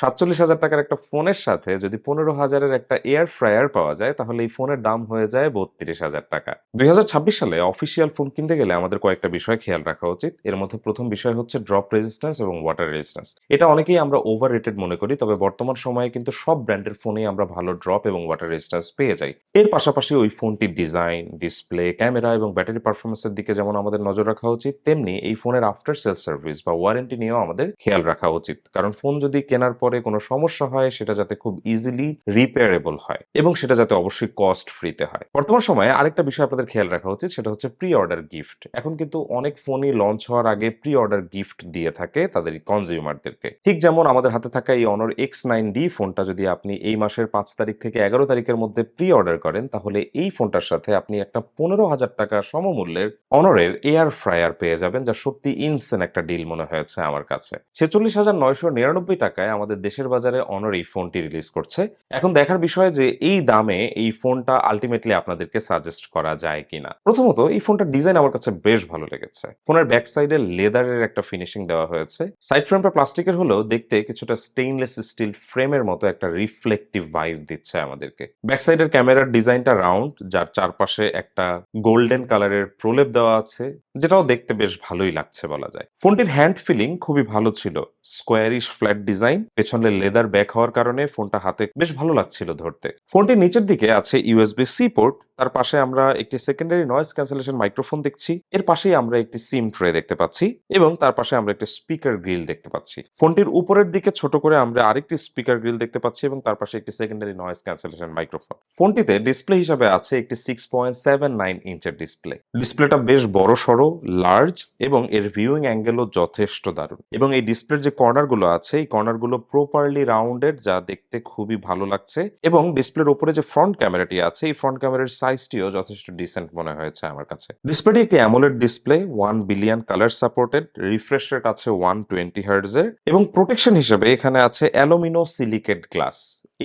৪৭,০০০ টাকার একটা ফোনের সাথে যদি ১৫,০০০ একটা এয়ার ফ্রায়ার পাওয়া যায়, তাহলে এই ফোনের দাম হয়ে যায় ৩২,০০০ টাকা। ২০২৬ সালে অফিসিয়াল ফোন কিনতে গেলে আমাদের কয়েকটা বিষয় খেয়াল রাখা উচিত। এর মধ্যে ১ম বিষয় হচ্ছে ড্রপ রেজিস্ট্যান্স এবং ওয়াটার রেজিস্ট্যান্স। এটা অনেকেই আমরা ওভার রেটেড মনে করি, তবে বর্তমান সময়ে কিন্তু সব ব্র্যান্ডের ফোনেই আমরা ভালো ড্রপ এবং ওয়াটার রেজিস্ট্যান্স পেয়ে যাই। এর পাশাপাশি ওই ফোনটির ডিজাইন, ডিসপ্লে, ক্যামেরা এবং ব্যাটারি পারফরম্যান্সের দিকে যেমন আমাদের নজর রাখা উচিত, তেমনি এই ফোনের আফটার সেল সার্ভিস বা ওয়ারেন্টি নিয়েও আমাদের খেয়াল রাখা উচিত। কারণ ফোন যদি কেনার পরে কোনো সমস্যা হয়, সেটা যাতে খুব ইজিলি রিপেয়ারেবল হয় এবং সেটা যাতে অবশ্যই কস্ট ফ্রিতে হয়। বর্তমান সময়ে আরেকটা বিষয় আপনাদের খেয়াল রাখা উচিত, সেটা হচ্ছে প্রি অর্ডার গিফট। এখন কিন্তু অনেক ফোনই লঞ্চ হওয়ার আগে প্রি অর্ডার গিফট দিয়ে থাকে তাদের কনজিউমারদেরকে। ঠিক যেমন আমাদের হাতে থাকা এই Honor X9D ফোনটা যদি আপনি এই মাসের ৫ তারিখ থেকে ১১ তারিখের মধ্যে প্রি অর্ডার করেন, তাহলে এই ফোনটার সাথে আপনি একটা ১৫,০০০ টাকা সমমূল্যের Honor-এর এয়ার ফ্রায়ার পেয়ে যাবেন, যা সত্যি ইনসেন একটা ডিল মনে হয়েছে আমার কাছে। ৪৬,৯৯৯ টাকায় আমাদের দেশের বাজারে Honor এই ফোনটি রিলিজ করছে। এখন দেখার বিষয় যে এই দামে এই ফোনটা আল্টিমেটলি আপনাদেরকে সাজেস্ট করা যায় কিনা। প্রথমত এই ফোনটার ডিজাইন আমার কাছে বেশ ভালো লেগেছে। ফোনের ব্যাক সাইডে লেদারের একটা ফিনিশিং দেওয়া হয়েছে। সাইড ফ্রেমটা প্লাস্টিকের হলেও দেখতে কিছুটা স্টেইনলেস স্টিল ফ্রেমের মতো একটা রিফ্লেকটিভ ভাইব দিচ্ছে আমাদেরকে। ব্যাক সাইডের ক্যামেরার ডিজাইনটা রাউন্ড, যার চারপাশে একটা গোল্ডেন কালারের প্রলেপ দেওয়া আছে, যেটাও দেখতে বেশ ভালোই লাগছে বলা যায়। ফোনটির হ্যান্ড ফিলিং খুবই ভালো ছিল। স্কোয়ারিশ ফ্ল্যাট ডিজাইন, পেছনে লেদার ব্যাক হওয়ার কারণে ফোনটা হাতে বেশ ভালো লাগছিল ধরতে। ফোনটির নিচের দিকে আছে USB-C পোর্ট, তার পাশে আমরা একটি সেকেন্ডারি নয়েজ ক্যান্সেলেশন মাইক্রোফোন দেখছি। এর পাশেই আমরা একটি সিম ট্রে দেখতে পাচ্ছি এবং তার পাশে আমরা একটি স্পিকার গ্রিল দেখতে পাচ্ছি। ফোনটির উপরের দিকে ছোট করে আমরা আরেকটি স্পিকার গ্রিল দেখতে পাচ্ছি এবং তার পাশে একটি সেকেন্ডারি নয়েজ ক্যান্সেলেশন মাইক্রোফোন। ফোনটিতে ডিসপ্লে হিসাবে আছে একটি 6.79 ইঞ্চের ডিসপ্লে। ডিসপ্লেটা বেশ বড়সড়, লার্জ এবং এর ভিউইং অ্যাঙ্গেলও যথেষ্ট দারুণ। এবং এই ডিসপ্লের যে কর্নারগুলো আছে, এই কর্নারগুলো প্রপারলি রাউন্ডেড, যা দেখতে খুবই ভালো লাগছে। এবং ডিসপ্লের উপরে যে ফ্রন্ট ক্যামেরাটি আছে, এই ফ্রন্ট ক্যামেরার সাইজটিও যথেষ্ট ডিসেন্ট মনে হয়েছে আমার কাছে। ডিসপ্লেটি একটি AMOLED display, 1 billion colour supported, refresh rate আছে 120 হার্টজের এবং প্রোটেকশন হিসেবে এখানে আছে অ্যালুমিনো সিলিকেট গ্লাস।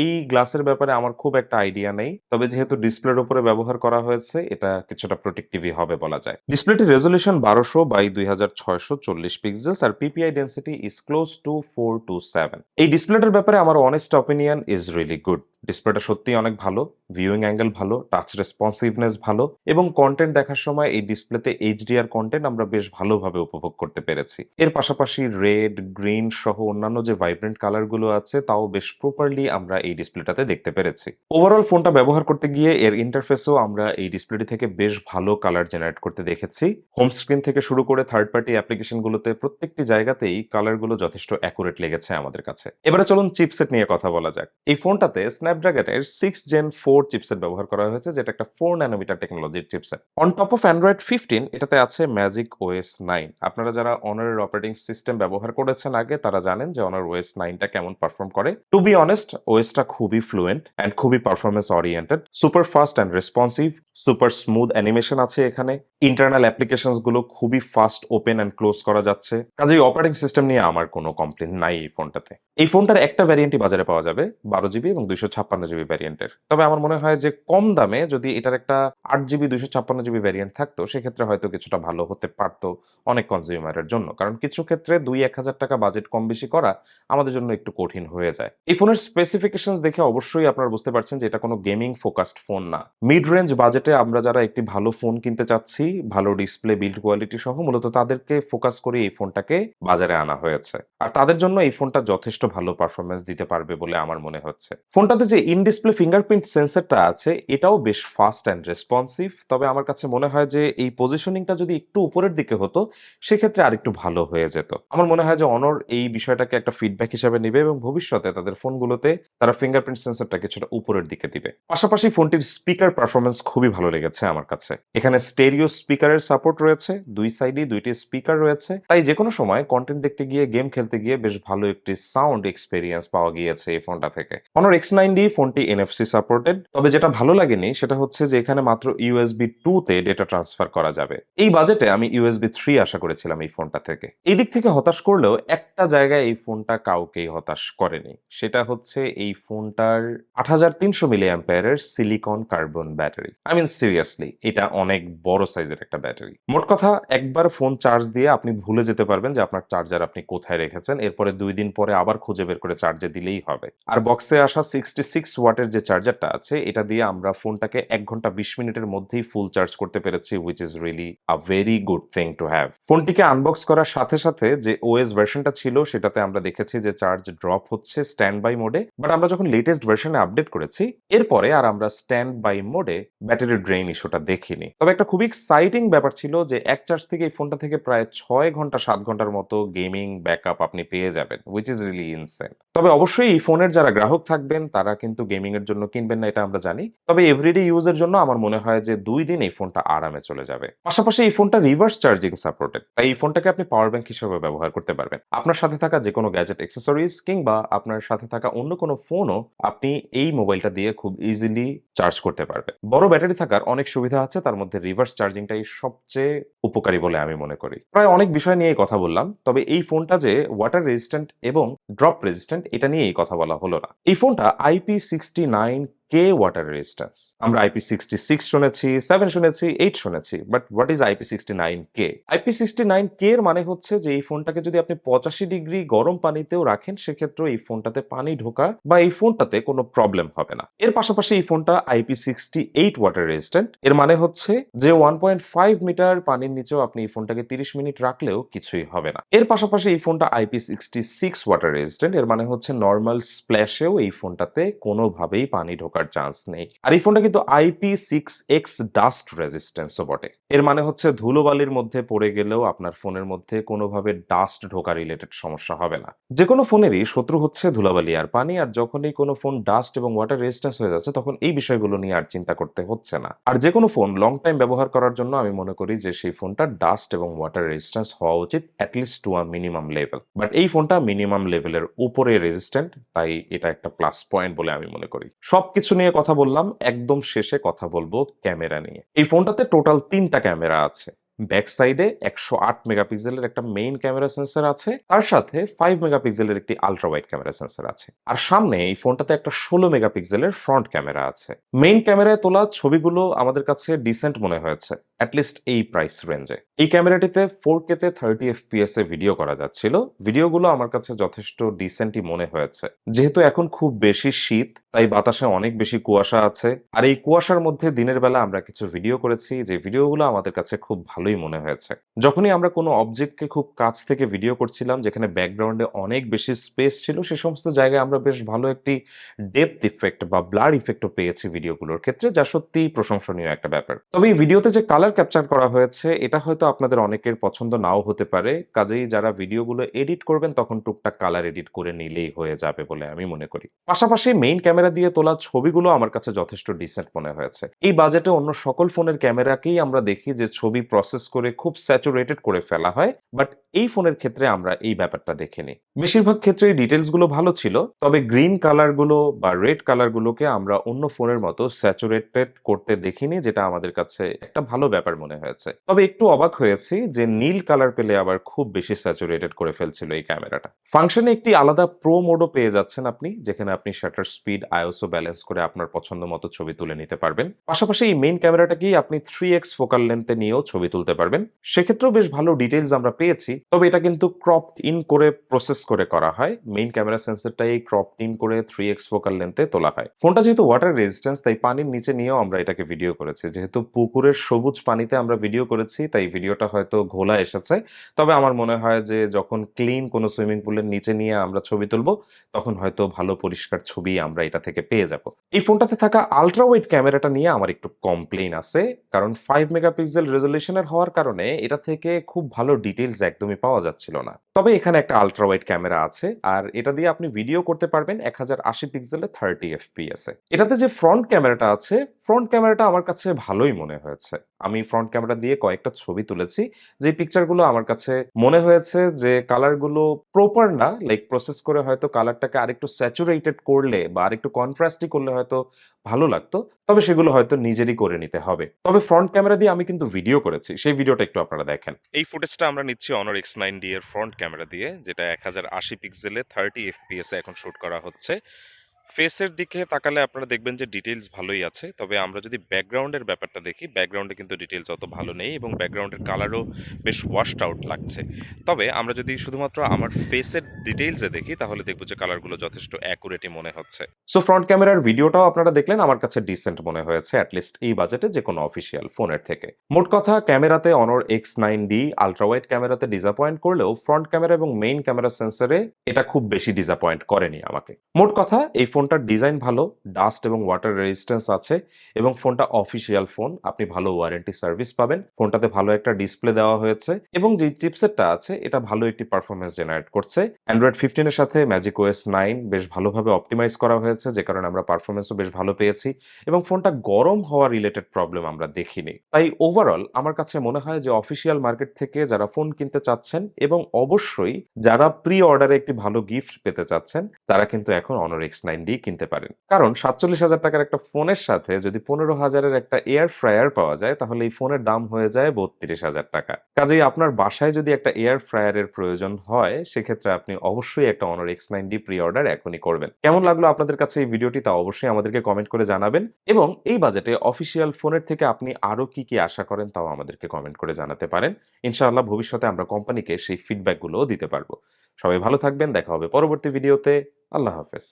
এই গ্লাসের ব্যাপারে আমার খুব একটা আইডিয়া নেই, তবে যেহেতু ডিসপ্লের উপরে ব্যবহার করা হয়েছে, এটা কিছুটা প্রোটেক্টিভই হবে বলা যায়। ডিসপ্লেটির রেজলিউশন 1200x2640 পিক্সেলস আর PPI density is close to 427। এই ডিসপ্লেটার ব্যাপারে আমার honest opinion is really good. ডিসপ্লেটা সত্যিই অনেক ভালো, ভিউইং অ্যাঙ্গেল ভালো, টাচ রেসপন্সিভনেস ভালো এবং কন্টেন্ট দেখার সময় এই ডিসপ্লেতে এইচডিআর কন্টেন্ট আমরা বেশ ভালোভাবে উপভোগ করতে পেরেছি। এর পাশাপাশি রেড, গ্রিন সহ অন্যান্য যে ভাইব্রেন্ট কালারগুলো আছে, তাও বেশ প্রপারলি আমরা এই ডিসপ্লেটাতে দেখতে পেরেছি। ওভারঅল ফোনটা ব্যবহার করতে গিয়ে এর ইন্টারফেসও আমরা এই ডিসপ্লেটি থেকে বেশ ভালো কালার জেনারেট করতে দেখেছি। হোম স্ক্রিন থেকে শুরু করে থার্ড পার্টি অ্যাপ্লিকেশনগুলোতে প্রত্যেকটি জায়গাতেই কালারগুলো যথেষ্ট অ্যাকুরেট লেগেছে আমাদের কাছে। এবারে চলুন চিপসেট নিয়ে কথা বলা যাক। এই ফোনটাতে স্ন্যাপড্রাগনের 6 Gen 4 চিপসেট ব্যবহার করা হয়েছে, যেটা একটা 4 ন্যানোমিটার টেকনোলজির chipset. On top of Android 15 এটাতে আছে ম্যাজিক OS 9। আপনারা যারা অনারের অপারেটিং সিস্টেম ব্যবহার করেছেন আগে, তারা জানেন যে অনার OS 9টা কেমন পারফর্ম করে। টু বি অনেস্ট, ওএসটা খুবই ফ্লুয়েন্ট অ্যান্ড খুবই performance oriented, super fast and responsive, super smooth animation আছে এখানে। ইন্টারনাল অ্যাপ্লিকেশনস গুলো খুবই ফাস্ট ওপেন অ্যান্ড ক্লোজ করা যাচ্ছে। কাজেই অপারেটিং সিস্টেম নিয়ে আমার কোনো কমপ্লেন নাই এই ফোনটাতে। এই ফোনটার একটা ভ্যারিয়েন্টই বাজারে পাওয়া যাবে, 12GB এবং 256GB ভ্যারিয়েন্টের। তবে আমার মনে হয় যে কম দামে যদি এটার একটা 8GB 256GB ভ্যারিয়েন্ট থাকতো, সেক্ষেত্রে হয়তো কিছুটা ভালো হতে পারতো অনেক কনজিউমারের জন্য। কারণ কিছু ক্ষেত্রে 2-1000 টাকা বাজেট কম বেশি করা আমাদের জন্য একটু কঠিন হয়ে যায়। এই ফোনের স্পেসিফিকেশনস দেখে অবশ্যই আপনারা বুঝতে পারছেন যে এটা কোনো গেমিং ফোকাসড ফোন না। মিড রেঞ্জ বাজেটে আমরা যারা একটি ভালো ফোন কিনতে চাচ্ছি, ভালো ডিসপ্লে, বিল্ড কোয়ালিটি সহ, মূলত তাদেরকে ফোকাস করে এই ফোনটাকে বাজারে আনা হয়েছে। আর তাদের জন্য এই ফোনটা যথেষ্ট ভালো পারফরমেন্স দিতে পারবে বলে আমার মনে হচ্ছে। ফোনটাতে যে ইন ডিসপ্লে ফিঙ্গারপ্রিন্ট সেন্সরটা আছে, এটাও বেশ ফাস্ট অ্যান্ড রেসপন্সিভ। তবে আমার কাছে মনে হয় যে এই পজিশনিংটা যদি একটু উপরের দিকে হতো, সেক্ষেত্রে আরেকটু ভালো হয়ে যেত। আমার মনে হয় যে অনর এই বিষয়টাকে একটা ফিডব্যাক হিসেবে নিবে এবং ভবিষ্যতে তাদের ফোনগুলোতে তারা ফিঙ্গারপ্রিন্ট সেন্সরটা কিছুটা উপরের দিকে দিবে। পাশাপাশি ফোনটির স্পিকার পারফরমেন্স খুবই ভালো লেগেছে আমার কাছে। এখানে স্টেরিও স্পিকারের সাপোর্ট রয়েছে, দুই সাইডেই দুইটি স্পিকার রয়েছে, তাই যে কোনো সময় কন্টেন্ট দেখতে গিয়ে, গেম খেলতে গিয়ে বেশ ভালো একটি সাউন্ড এক্সপেরিয়েন্স পাওয়া গিয়েছে এই ফোনটা থেকে। Honor X9D অলরেডি ফোনটি এনএফসি সাপোর্টেড, তবে যেটা ভালো লাগেনি সেটা হচ্ছে যে এখানে মাত্র ইউএসবি 2 তে ডেটা ট্রান্সফার করা যাবে। এই বাজেটে আমি ইউএসবি 3 আশা করেছিলাম এই ফোনটা থেকে। এই দিক থেকে হতাশ করলেও একটা জায়গায় এই ফোনটা কাউকেই হতাশ করেনি। সেটা হচ্ছে এই ফোনটার ৮৩০০ মিলি অ্যাম্পিয়ারের silicon carbon battery. I mean seriously এটা অনেক বড় সাইজের একটা ব্যাটারি। মোট কথা একবার ফোন চার্জ দিয়ে আপনি ভুলে যেতে পারবেন যে আপনার চার্জার আপনি কোথায় রেখেছেন। এরপরে ২ দিন পরে আবার খুঁজে বের করে চার্জে দিলেই হবে। আর বক্সে আসা 66 ওয়াটের যে চার্জারটা আছে এটা দিয়ে আমরা ফোনটাকে ১ ঘন্টা ২০ মিনিটের মধ্যেই ফুল চার্জ করতে পেরেছি, which is really a very good thing to have. ফোনটিকে আনবক্স করার সাথে সাথে যে ওএস ভার্সনটা ছিল সেটাতে আমরা দেখেছি যে চার্জ ড্রপ হচ্ছে স্ট্যান্ড বাই মোডে। বাট আমরা যখন লেটেস্ট ভার্সনে আপডেট করেছি এরপরে আর আমরা স্ট্যান্ড বাই মোডে ব্যাটারি ড্রেইন ইস্যুটা দেখিনি। তবে একটা খুবই এক্সাইটিং ব্যাপার ছিল যে এক চার্জ থেকে এই ফোনটা থেকে প্রায় ৬ ঘন্টা ৭ ঘন্টার মতো গেমিং ব্যাকআপ আপনি পেয়ে যাবেন, হুইচ ইজ রিয়েলি ইনসেন। তবে অবশ্যই এই ফোনের যারা গ্রাহক থাকবেন তারা কিন্তু গেমিং এর জন্য কিনবেন না, এটা আমরা জানি। তবে এভরিডে ইউজের জন্য আমার মনে হয় যে ২ দিন এই ফোনটা আরামে চলে যাবে। পাশাপাশি এই ফোনটা রিভার্স চার্জিং সাপোর্টেড, তাই এই ফোনটাকে আপনি পাওয়ার ব্যাংক হিসেবে ব্যবহার করতে পারবেন। আপনার সাথে থাকা যে কোনো গ্যাজেট অ্যাক্সেসরিজ কিংবা আপনার সাথে থাকা অন্য কোনো ফোনও আপনি এই মোবাইলটা দিয়ে খুব ইজিলি চার্জ করতে পারবেন। বড় ব্যাটারি থাকার অনেক সুবিধা আছে, তার মধ্যে রিভার্স চার্জিংটাই সবচেয়ে উপকারী বলে আমি মনে করি। প্রায় অনেক বিষয় নিয়ে কথা বললাম, তবে এই ফোনটা যে ওয়াটার রেজিস্ট্যান্ট এবং ড্রপ রেজিস্ট্যান্ট এটা নিয়েই কথা বলা হলো না। এই ফোনটা IP69 কে ওয়াটার রেজিস্ট্যান্স। আমরা IP66 শুনেছি, 7 শুনেছি, 8 শুনেছি। But what is IP69 K? IP69 কে এর মানে হচ্ছে যে এই ফোনটাকে যদি আপনি ৮৫ ডিগ্রি গরম পানিতেও রাখেন সেক্ষেত্রেও এই ফোনটাতে পানি ঢোকা বা এই ফোনটাতে কোনো প্রবলেম হবে না। এর পাশাপাশি এই ফোনটা IP68 ওয়াটার রেজিস্ট্যান্ট। এর মানে হচ্ছে যে 1.5 মিটার পানির নিচেও আপনি এই ফোনটাকে ৩০ মিনিট রাখলেও কিছুই হবে না। এর পাশাপাশি এই ফোনটা IP66 ওয়াটার রেজিস্ট্যান্ট। এর মানে হচ্ছে নরমাল স্প্ল্যাশেও এই ফোনটাতে কোনোভাবেই পানি ঢোকার চান্স নেই। আর এই ফোনটা কিন্তু IP6X ডাস্ট রেজিস্ট্যান্সও বটে। এর মানে হচ্ছে ধুলোবালির মধ্যে পড়ে গেলেও আপনার ফোনের মধ্যে কোনোভাবে ডাস্ট ঢোকা রিলেটেড সমস্যা হবে না। যেকোনো ফোনেরই শত্রু হচ্ছে ধুলাবালি আর পানি, আর যখনই কোনো ফোন ডাস্ট এবং ওয়াটার রেজিস্ট্যান্স হয়ে যাচ্ছে তখন এই বিষয়গুলো নিয়ে আর চিন্তা করতে হচ্ছে না। আর যেকোনো ফোন লং টাইম ব্যবহার করার জন্য আমি মনে করি যে সেই ফোনটা ডাস্ট এবং ওয়াটার রেজিস্ট্যান্স হওয়া উচিত at least to a minimum level. But এই ফোনটা মিনিমাম লেভেলের উপরে রেজিস্ট্যান্ট, তাই এটা একটা প্লাস পয়েন্ট বলে আমি মনে করি। সবকিছু নিয়ে কথা বললাম, একদম শেষে কথা বলবো ক্যামেরা নিয়ে। এই ফোনটাতে টোটাল ৩টা ক্যামেরা আছে। ব্যাক সাইডে ১০৮ মেগাপিক্সেলের একটা মেইন ক্যামেরা সেন্সর আছে, তার সাথে ৫ মেগাপিক্সেলের একটি আলট্রা ওয়াইড ক্যামেরা সেন্সর আছে। আর সামনে এই ফোনটাতে একটা ১৬ মেগাপিক্সেলের ফ্রন্ট ক্যামেরা আছে। মেইন ক্যামেরায় তোলা ছবিগুলো আমাদের কাছে ডিসেন্ট মনে হয়েছে, অ্যাটলিস্ট এই প্রাইস রেঞ্জে। এই ক্যামেরাটিতে 4K তে 30 FPS এ ভিডিও করা যাচ্ছিল। ভিডিওগুলো আমার কাছে যথেষ্ট ডিসেন্টই মনে হয়েছে। যেহেতু এখন খুব বেশি শীত, তাই বাতাসে অনেক বেশি কুয়াশা আছে। আর এই কুয়াশার মধ্যে দিনের বেলা আমরা কিছু ভিডিও করেছি, যে ভিডিওগুলো আমাদের কাছে খুব ভালোই মনে হয়েছে। যখনই আমরা কোনো অবজেক্টকে খুব কাছ থেকে ভিডিও করছিলাম যেখানে ব্যাকগ্রাউন্ডে অনেক বেশি স্পেস ছিল, সে সমস্ত জায়গায় আমরা বেশ ভালো একটি ডেপথ ইফেক্ট বা ব্লার ইফেক্টও পেয়েছি ভিডিওগুলোর ক্ষেত্রে, যা সত্যিই প্রশংসনীয় একটা ব্যাপার। তবে এই ভিডিওতে যে কালার ক্যাপচার করা হয়েছে এটা হয়তো আপনাদের অনেকের পছন্দ নাও হতে পারে, কাজেই যারা ভিডিওগুলো এডিট করবেন তখন টুকটাক কালার এডিট করে নিলেই হয়ে যাবে বলে আমি মনে করি। পাশাপাশি মেইন ক্যামেরা দিয়ে তোলা ছবিগুলো আমার কাছে যথেষ্ট ডিসেন্ট মনে হয়েছে। এই বাজেটে অন্য সকল ফোনের ক্যামেরাকেই আমরা দেখি যে ছবি প্রসেস করে খুব স্যাচুরেটেড করে ফেলা হয়, বাট এই ফোনের ক্ষেত্রে আমরা এই ব্যাপারটা দেখিনি। বেশিরভাগ ক্ষেত্রেই ডিটেলস গুলো ভালো ছিল, তবে গ্রিন কালার গুলো বা রেড কালার গুলোকে আমরা অন্য ফোনের মতো স্যাচুরেটেড করতে দেখিনি, যেটা আমাদের কাছে একটা ভালো ব্যাপার মনে হয়েছে। তবে একটু অবাক হয়েছি যে নীল কালার পেলে আবার খুব বেশি স্যাচুরেটেড করে ফেলছিল এই ক্যামেরাটা। ফাংশনে একটি আলাদা প্রো মোডও পেয়ে যাচ্ছেন আপনি, যেখানে আপনি শাটার স্পিড আইএসও ব্যালেন্স করে আপনার পছন্দ মতো ছবি তুলে নিতে পারবেন। পাশাপাশি এই মেইন ক্যামেরাটাকেই আপনি 3x ফোকাল লেন্থে নিয়েও ছবি তুলতে পারবেন। সেক্ষেত্রেও বেশ ভালো ডিটেইলস আমরা পেয়েছি, তবে এটা কিন্তু ক্রপড ইন করে প্রসেস করে করা হয়। মেইন ক্যামেরা সেন্সরটাই ক্রপড ইন করে 3x ফোকাল লেন্থে তোলা হয়। ফোনটা যেহেতু ওয়াটার রেজিস্ট্যান্স, তাই পানির নিচে নিয়েও আমরা এটাকে ভিডিও করেছি। যেহেতু পুকুরের সবুজ পানিতে আমরা ভিডিও করেছি, তাই ভিডিওটা হয়তো ঘোলা এসেছে। তবে আমার মনে হয় যে যখন ক্লিন কোনো সুইমিং পুলের নিচে নিয়ে আমরা ছবি তুলবো তখন হয়তো ভালো পরিষ্কার ছবি আমরা এটা থেকে পেয়ে যাব। এই ফোনটাতে থাকা আলট্রা ওয়াইড ক্যামেরাটা নিয়ে আমার একটু কমপ্লেইন আছে, কারণ 5 মেগাপিক্সেল রেজোলিউশনের হওয়ার কারণে এটা থেকে খুব ভালো ডিটেইলস একদমই পাওয়া যাচ্ছিল না। তবে এখানে একটা আল্ট্রা ওয়াইড ক্যামেরা আছে আর এটা দিয়ে আপনি ভিডিও করতে পারবেন 1080 পিক্সেলে 30 এফপিএস এ। এটাতে যে ফ্রন্ট ক্যামেরাটা আছে, ফ্রন্ট ক্যামেরাটা আমার কাছে ভালোই মনে হয়েছে। আমি ফ্রন্ট ক্যামেরা দিয়ে কয়েকটা ছবি তুলেছি। যে পিকচারগুলো আমার কাছে মনে হয়েছে যে কালারগুলো প্রপার না, লাইক প্রসেস করে হয়তো কালারটাকে আরেকটু স্যাচুরেটেড করলে বা আরেকটু কন্ট্রাস্টি করলে হয়তো ভালো লাগতো। তবে সেগুলো হয়তো নিজেরই করে নিতে হবে। তবে ফ্রন্ট ক্যামেরা দিয়ে আমি কিন্তু ভিডিও করেছি। সেই ভিডিওটা একটু আপনারা দেখেন। এই ফুটেজটা আমরা নিচ্ছি Honor X9D এর ফ্রন্ট ক্যামেরা দিয়ে, যেটা 1080 পিক্সেলে 30 এফপিএস এ এখন শুট করা হচ্ছে। ফেসের দিকে তাকালে আপনারা দেখবেন যে ডিটেইলস ভালোই আছে। তবে আমরা যদি ব্যাকগ্রাউন্ডের ব্যাপারটা দেখি, ব্যাকগ্রাউন্ডে কিন্তু ডিটেইলস অত ভালো নেই এবং ব্যাকগ্রাউন্ডের কালারও বেশ ওয়াশড আউট লাগছে। তবে আমরা যদি শুধুমাত্র আমার ফেসের ডিটেইলসে দেখি তাহলে দেখব যে কালারগুলো যথেষ্ট অ্যাকুরেটই মনে হচ্ছে। সো ফ্রন্ট ক্যামেরার ভিডিওটাও আপনারা দেখলেন, আমার কাছে ডিসেন্ট মনে হয়েছে অ্যাটলিস্ট এই বাজেটে যেকোনো অফিসিয়াল ফোনের থেকে। মোট কথা ক্যামেরাতে Honor X9D আল্ট্রা ওয়াইড ক্যামেরাতে ডিসঅ্যাপয়েন্ট করলেও ফ্রন্ট ক্যামেরা এবং মেইন ক্যামেরা সেন্সরে এটা খুব বেশি ডিসঅ্যাপয়েন্ট করেনি আমাকে। মোট কথা এই ফোনটার ডিজাইন ভালো, ডাস্ট এবং ওয়াটার রেজিস্ট্যান্স আছে এবং ফোনটা অফিসিয়াল ফোন। আপনি ভালো ওয়ারেন্টি সার্ভিস পাবেন। ফোনটাতে ভালো একটা ডিসপ্লে দেওয়া হয়েছে এবং যে চিপসেটটা আছে এটা ভালো একটি পারফরম্যান্স জেনারেট করছে। Android 15 এর সাথে Magic OS 9 বেশ ভালোভাবে অপটিমাইজ করা হয়েছে, যে কারণে আমরা পারফরম্যান্সও বেশ ভালো পেয়েছি এবং ফোনটা গরম হওয়া রিলেটেড প্রবলেম আমরা দেখিনি। তাই ওভারঅল আমার কাছে মনে হয় যে অফিসিয়াল মার্কেট থেকে যারা ফোন কিনতে চাচ্ছেন এবং অবশ্যই যারা প্রি অর্ডারে একটি ভালো গিফট পেতে চাচ্ছেন, তারা কিন্তু এখন Honor X9D কিনতে পারেন। কারণ ৪৭,০০০ টাকার একটা ফোনের সাথে যদি ১৫,০০০ এর একটা এয়ার ফ্রায়ার পাওয়া যায় তাহলে এই ফোনের দাম হয়ে যায় ৩২,০০০ টাকা। কাজেই আপনার বাসায় যদি একটা এয়ার ফ্রায়ারের প্রয়োজন হয় সেক্ষেত্রে আপনি অবশ্যই একটা Honor X9D প্রি অর্ডার এখনই করবেন। কেমন লাগলো আপনাদের কাছে এই ভিডিওটি তা অবশ্যই আমাদেরকে কমেন্ট করে জানাবেন এবং এই বাজেটে অফিসিয়াল ফোনের থেকে আপনি আরো কি আশা করেন তাও আমাদেরকে কমেন্ট করে জানাতে পারেন। ইনশাআল্লাহ ভবিষ্যতে আমরা কোম্পানিকে সেই ফিডব্যাক গুলোও দিতে পারবো। সবাই ভালো থাকবেন। দেখা হবে পরবর্তী ভিডিওতে। আল্লাহ হাফেজ।